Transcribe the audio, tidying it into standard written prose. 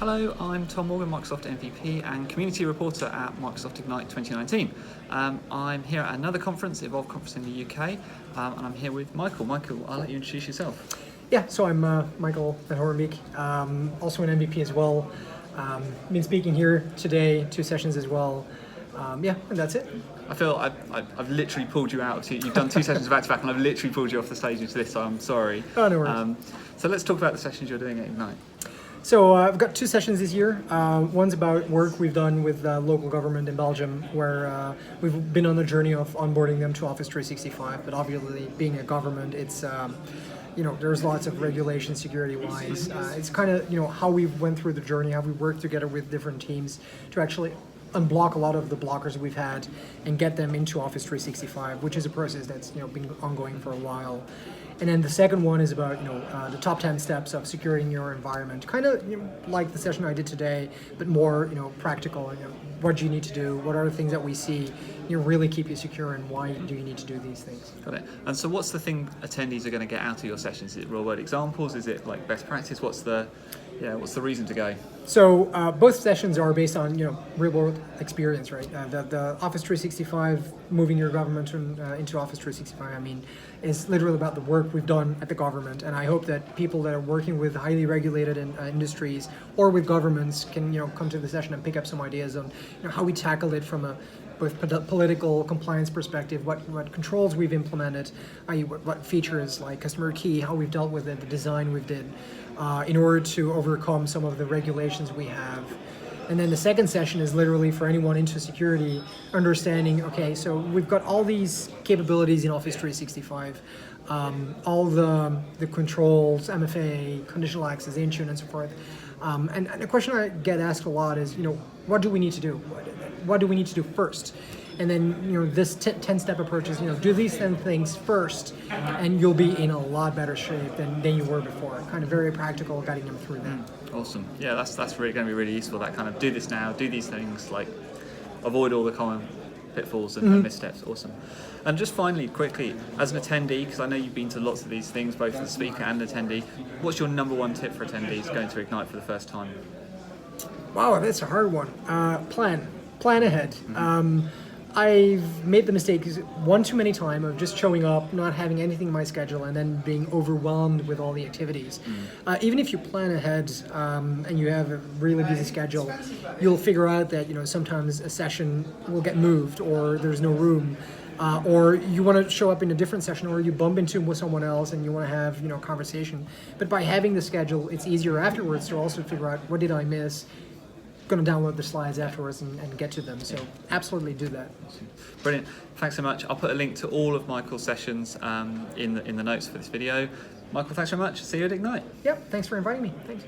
Hello, I'm Tom Morgan, Microsoft MVP and Community Reporter at Microsoft Ignite 2019. I'm here at another conference, Evolve Conference in the UK, and I'm here with Michael. Michael, I'll let you introduce yourself. Yeah, so I'm Michael at Horenbeeck, also an MVP as well. Been speaking here today, 2 sessions as well. And that's it. I feel I've literally pulled you out. You've done 2 sessions back to back, and I've literally pulled you off the stage into this, so I'm sorry. Oh, no worries. So let's talk about the sessions you're doing at Ignite. So I've got 2 sessions this year. One's about work we've done with local government in Belgium, where we've been on the journey of onboarding them to Office 365. But obviously, being a government, it's there's lots of regulation security-wise. It's kind of how we went through the journey, how we worked together with different teams to actually unblock a lot of the blockers we've had and get them into Office 365, which is a process that's been ongoing for a while. And then the second one is about the top 10 steps of securing your environment, kind of like the session I did today, but more practical. What do you need to do? What are the things that we see really keep you secure, and why do you need to do these things? Got it. And so, what's the thing attendees are going to get out of your sessions? Is it real world examples? Is it like best practice? What's the reason to go? So both sessions are based on real world experience, right? The Office 365, moving your government into Office 365, is literally about the work we've done at the government. And I hope that people that are working with highly regulated industries or with governments can come to the session and pick up some ideas on how we tackle it from a both political compliance perspective, what controls we've implemented, i.e. what features like customer key, how we've dealt with it, the design we've did, in order to overcome some of the regulations we have. And then the second session is literally for anyone into security, understanding, okay, so we've got all these capabilities in Office 365, all the controls, MFA, conditional access, Intune, and so forth. And the question I get asked a lot is, what do we need to do? What do we need to do first? And then, this 10-step approach is, do these 10 things first, and you'll be in a lot better shape than you were before. Kind of very practical, guiding them through that. Awesome. Yeah, that's really going to be really useful. That kind of do this now, do these things, like avoid all the common pitfalls and missteps. Awesome. And just finally, quickly, as an attendee, because I know you've been to lots of these things, both as a speaker and attendee, what's your number 1 tip for attendees going to Ignite for the first time? Wow, that's a hard one. Plan ahead. I've made the mistake one too many times of just showing up, not having anything in my schedule, and then being overwhelmed with all the activities. Even if you plan ahead and you have a really busy schedule, you'll figure out that sometimes a session will get moved, or there's no room, or you want to show up in a different session, or you bump into with someone else and you want to have a conversation. But by having the schedule, it's easier afterwards to also figure out what did I miss. Going to download the slides afterwards and get to them. So absolutely do that. Brilliant. Thanks so much. I'll put a link to all of Michael's sessions in the notes for this video. Michael, thanks very much. See you at Ignite. Yep. Thanks for inviting me. Thanks.